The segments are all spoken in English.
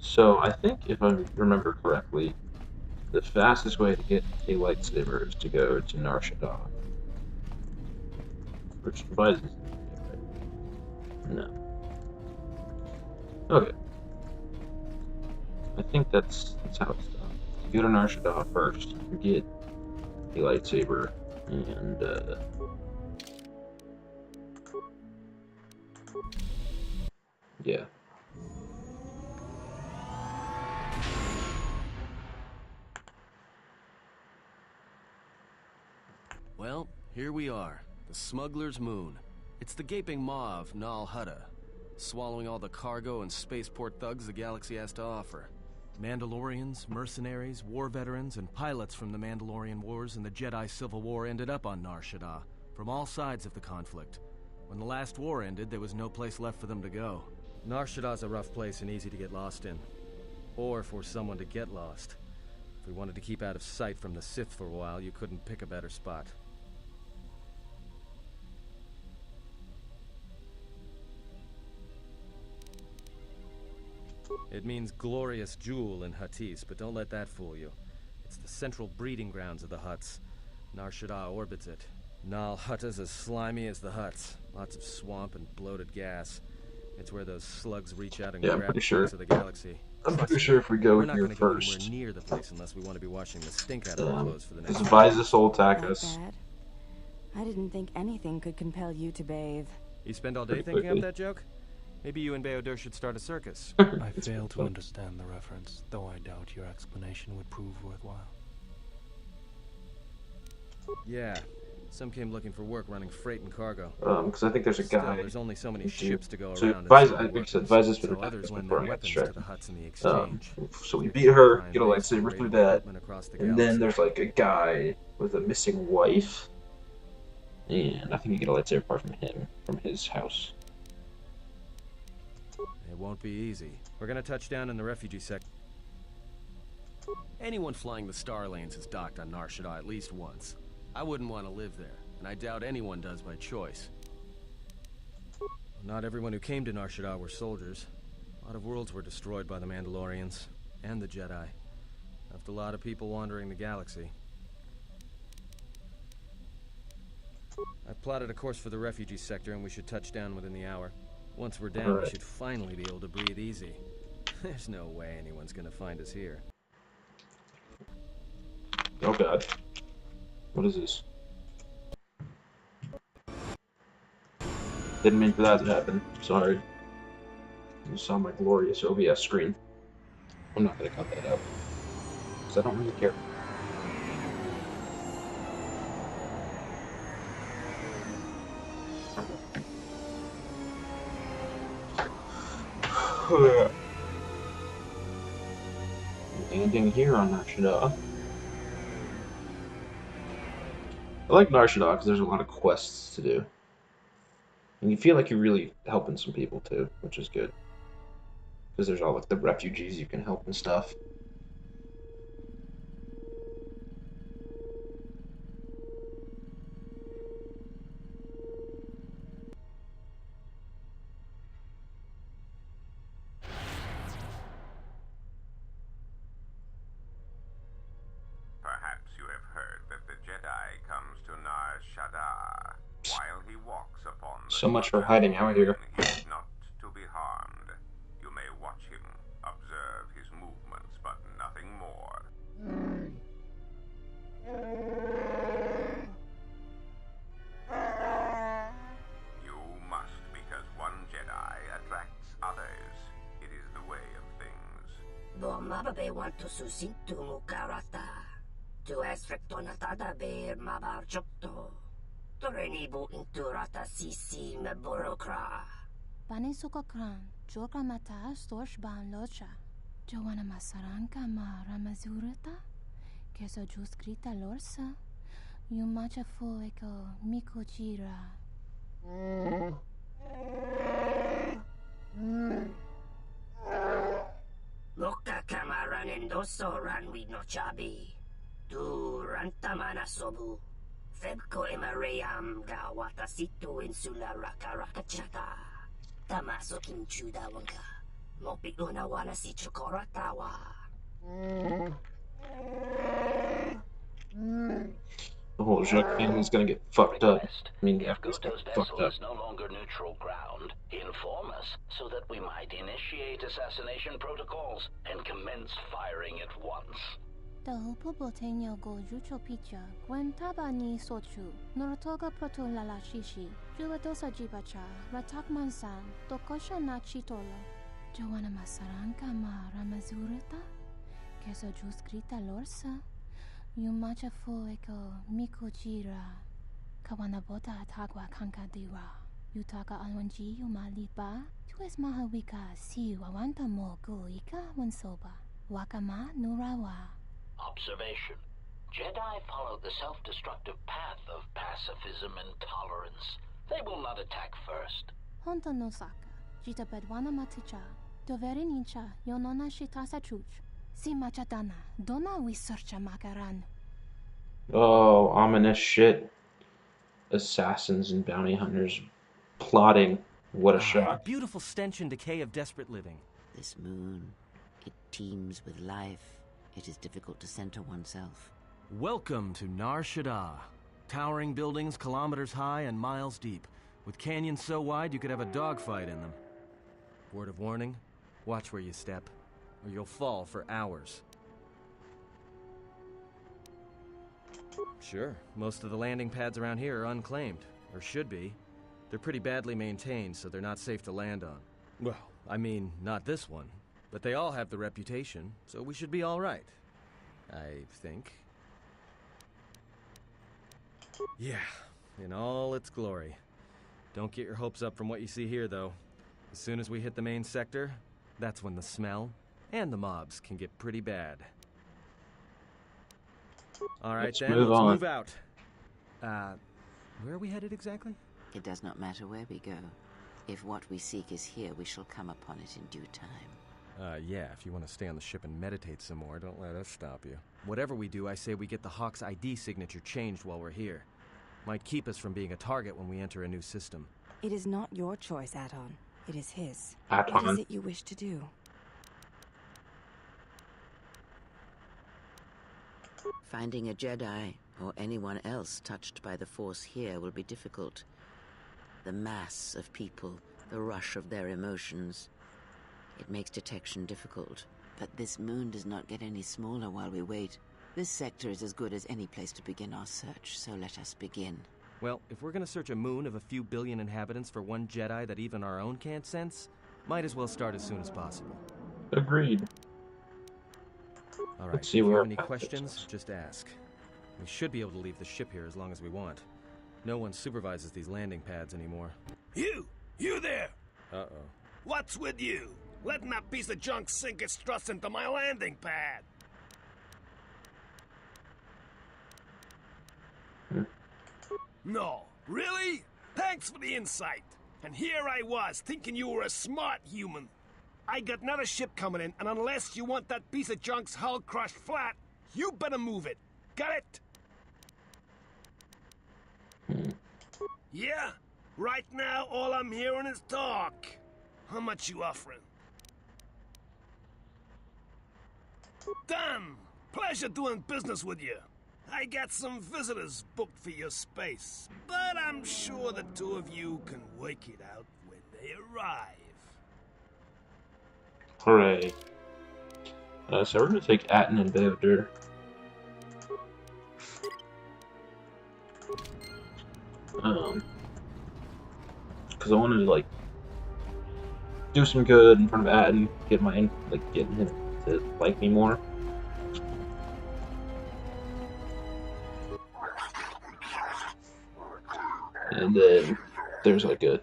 So I think if I remember correctly, the fastest way to get a lightsaber is to go to Nar Shaddaa, which Vice isn't here yet, right? No. Okay. I think that's how it's done. You go to Nar Shaddaa first, you get a lightsaber, and yeah. Well, here we are. The Smuggler's Moon. It's the gaping maw of Nal Hutta, swallowing all the cargo and spaceport thugs the galaxy has to offer. Mandalorians, mercenaries, war veterans, and pilots from the Mandalorian Wars and the Jedi Civil War ended up on Nar Shaddaa, from all sides of the conflict. When the last war ended, there was no place left for them to go. Nar Shaddaa's a rough place and easy to get lost in. Or for someone to get lost. If we wanted to keep out of sight from the Sith for a while, you couldn't pick a better spot. It means glorious jewel in Huttese, but don't let that fool you. It's the central breeding grounds of the Hutts. Nar Shaddaa orbits it. Nal Hutta's as slimy as the Hutts. Lots of swamp and bloated gas. It's where those slugs reach out and Yeah, I'm grab pretty chunks sure. of the galaxy. I'm Trust pretty me, sure if we go we're not here going to go anywhere first, near the place unless we want to be washing the stink out of our clothes for the next this few Vizus will days. attack That us bad? I didn't think anything could compel you to bathe. You spend all day pretty thinking up quickly. that joke? Maybe you and Beodur should start a circus. I It's fail to fun. understand the reference, though I doubt your explanation would prove worthwhile. Yeah, some came looking for work running freight and cargo. Because I think there's a Still, guy. there's only so many So- ships to go so around. Vizus, and I so think said workers, Vizus would so attack others us lend before their I got weapons to the distracted. Hutts in the exchange. So we If beat you her, find get a base lightsaber raidable through that, equipment across the and then galaxy. there's like a guy with a missing wife, and I think you get a lightsaber apart from him, from his house. It won't be easy. We're gonna touch down in the refugee sector. Anyone flying the Star Lanes has docked on Nar Shaddaa at least once. I wouldn't want to live there, and I doubt anyone does by choice. Not everyone who came to Nar Shaddaa were soldiers. A lot of worlds were destroyed by the Mandalorians and the Jedi. Left a lot of people wandering the galaxy. I've plotted a course for the refugee sector, and we should touch down within the hour. Once we're down, we Alright. should finally be able to breathe easy. There's no way anyone's gonna find us here. Oh god. What is this? Didn't mean for that to happen. Sorry. You saw my glorious OBS screen. I'm not gonna cut that out. Because I don't really care. Landing here on Nar Shaddaa. I like Nar Shaddaa because there's a lot of quests to do. And you feel like you're really helping some people too, which is good. Because there's all like the refugees you can help and stuff. Perhaps you have heard that the Jedi comes to Nar Shaddaa. While he walks upon the So much for hiding out here. he is not to be harmed. You may watch him, observe his movements, but nothing more. You must, because one Jedi attracts others. It is the way of things. Mababe want to susintu mukarata. Tu esfrektonatada beer mabarchokto. Torenibu inturata sisi meborokra. Panisukakran, Joka mata storch ban locha. Joanna masaranka ma ramazurata. Kesa juskrita lorsa. Yumacha fueko mikuchira. Loka kamaran endoso ranwi no chabi. Tu rantamana sobu. Febko emaream ga watasitu insula raka raka chata. Tamaso kinchuda wanga. Mopi unawana si Chukoratawa. The whole Jacques family's gonna get fucked up. Request. I mean, If everyone's gonna Kotor's get fucked vessel up. is no longer neutral ground, inform us so that we might initiate assassination protocols and commence firing at once. Dahupo boteño go yucho picha, guentaba ni sochu, norotoga proto lalashishi, juadosa jibacha, ratak mansan, dokosha na chitola. Joana masaranka ma ramazurita, keso juskrita lorsa, yumacha foeko mikojira, kawana bota atagwa kankadira, yutaka alwanji yumalipa, tu es mahawika si wawanta mo goika wansoba, wakama nurawa. Observation. Jedi follow the self-destructive path of pacifism and tolerance. They will not attack first. Honta no saka, jita bedwana maticha, doveri nincha, yonona shitasa chuch. Si machadana, dona we searcha makaran. Oh, ominous shit. Assassins and bounty hunters plotting. What a The shock. beautiful stench and decay of desperate living. This moon, it teems with life. It is difficult to center oneself. Welcome to Nar Shaddaa. Towering buildings kilometers high and miles deep, with canyons so wide you could have a dogfight in them. Word of warning, watch where you step, or you'll fall for hours. Sure, most of the landing pads around here are unclaimed, or should be. They're pretty badly maintained, so they're not safe to land on. Well, I mean, not this one. But they all have the reputation, so we should be all right. I think. Yeah, in all its glory. Don't get your hopes up from what you see here, though. As soon as we hit the main sector, that's when the smell and the mobs can get pretty bad. All right, Let's then, move let's on. move out. Where are we headed exactly? It does not matter where we go. If what we seek is here, we shall come upon it in due time. Yeah, if you want to stay on the ship and meditate some more, don't let us stop you. Whatever we do, I say we get the Hawk's ID signature changed while we're here. Might keep us from being a target when we enter a new system. It is not your choice, Aton. It is his. Aton. What is it you wish to do? Finding a Jedi, or anyone else touched by the Force here, will be difficult. The mass of people, the rush of their emotions. It makes detection difficult. But this moon does not get any smaller while we wait. This sector is as good as any place to begin our search, so let us begin. Well, if we're gonna search a moon of a few billion inhabitants for one Jedi that even our own can't sense, might as well start as soon as possible. Agreed. All right, Let's see if you where have our any path questions, takes us. just ask. We should be able to leave the ship here as long as we want. No one supervises these landing pads anymore. You there! Uh-oh. What's with you? Letting that piece of junk sink its struts into my landing pad. No, really? Thanks for the insight. And here I was, thinking you were a smart human. I got another ship coming in, and unless you want that piece of junk's hull crushed flat, you better move it. Got it? Yeah? Right now, all I'm hearing is talk. How much you offering? Done! Pleasure doing business with you. I got some visitors booked for your space, but I'm sure the two of you can work it out when they arrive. Hooray. So we're gonna take Atten and Beodur. Because I wanted to like do some good in front of Atten, get him to like me more. And then there's like a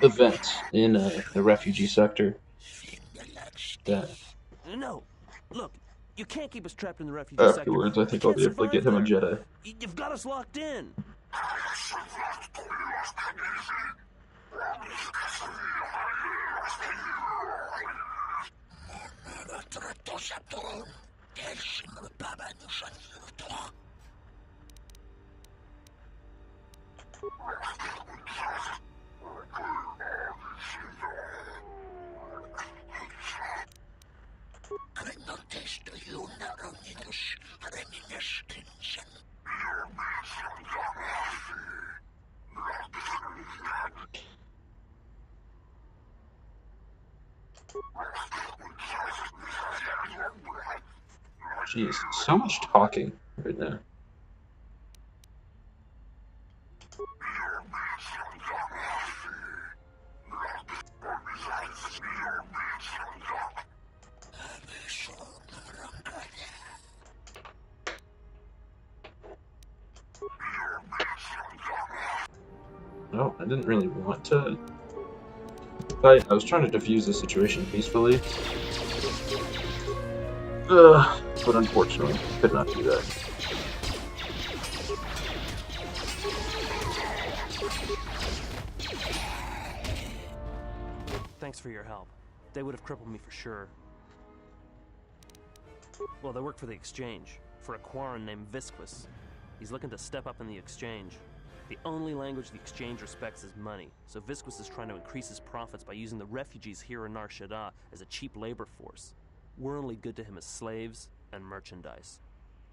event in the refugee sector that No, look, you can't keep us trapped in the refugee sector. afterwards I think We I'll be can't able to get him a survive there. Jedi. You've got us locked in. Jeez, so much talking right now. No, I didn't really want to fight. I was trying to defuse the situation peacefully. But unfortunately, could not do that. Thanks for your help. They would have crippled me for sure. Well, they work for the Exchange, for a Quarren named Visquis. He's looking to step up in the Exchange. The only language the Exchange respects is money, so Visquis is trying to increase his profits by using the refugees here in Nar Shaddaa as a cheap labor force. We're only good to him as slaves and merchandise.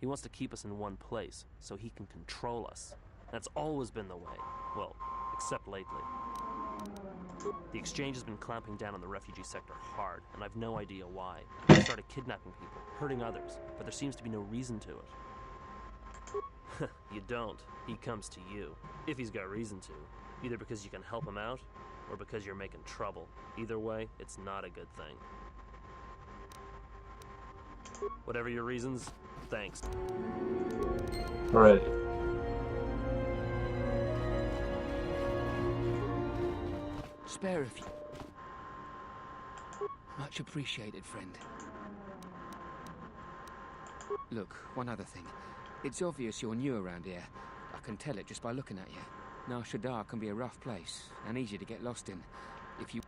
He wants to keep us in one place, so he can control us. That's always been the way. Well, except lately. The Exchange has been clamping down on the refugee sector hard, and I've no idea why. They started kidnapping people, hurting others, but there seems to be no reason to it. You don't. He comes to you. If he's got reason to. Either because you can help him out, or because you're making trouble. Either way, it's not a good thing. Whatever your reasons, thanks. Alright. Spare a few. Much appreciated, friend. Look, one other thing. It's obvious you're new around here. I can tell it just by looking at you. Nar Shaddaa can be a rough place, and easy to get lost in. If you...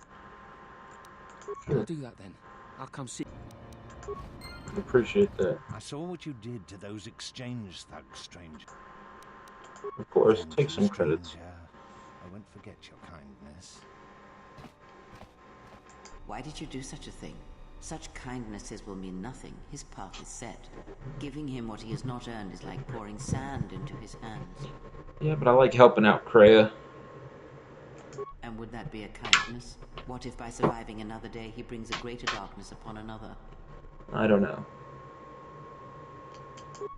I'll do that then. I'll come see... I appreciate that. I saw what you did to those Exchange thugs, stranger. Of course, take some credits. I won't forget your kindness. Why did you do such a thing? Such kindnesses will mean nothing. His path is set. Giving him what he has not earned is like pouring sand into his hands. Yeah, but I like helping out Kreia. And would that be a kindness? What if by surviving another day he brings a greater darkness upon another? I don't know.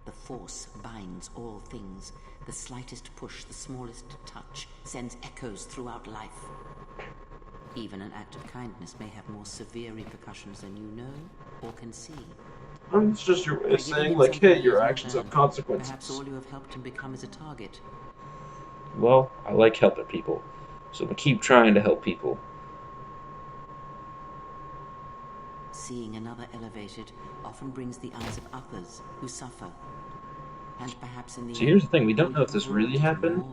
The Force binds all things. The slightest push, the smallest touch, sends echoes throughout life. Even an act of kindness may have more severe repercussions than you know or can see. It's just your way of saying, like, hey, your actions have consequences. Perhaps all you have helped him become is a target. Well, I like helping people, so I'm gonna keep trying to help people. Seeing another elevated often brings the eyes of others who suffer. And perhaps in the So here's the thing, we don't know if this really happened,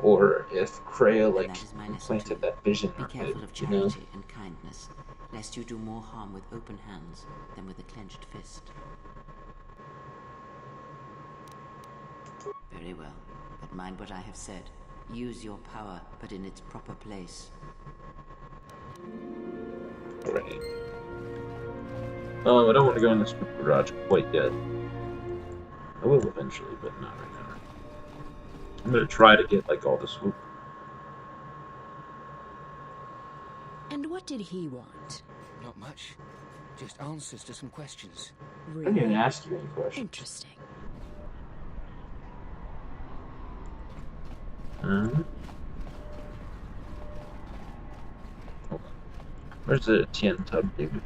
or if Kreia, like, implanted that vision in her Be head, careful of you know? charity and kindness, lest you do more harm with open hands than with a clenched fist. Very well, but mind what I have said. Use your power, but in its proper place. Right. I don't want to go in the super garage quite yet. I will eventually, but not right now. I'm gonna try to get, like, all the swoop. And what did he want? Not much. Just answers to some questions. I didn't even ask you any questions. Interesting. Hold on. Where's the Tien Tub, dude?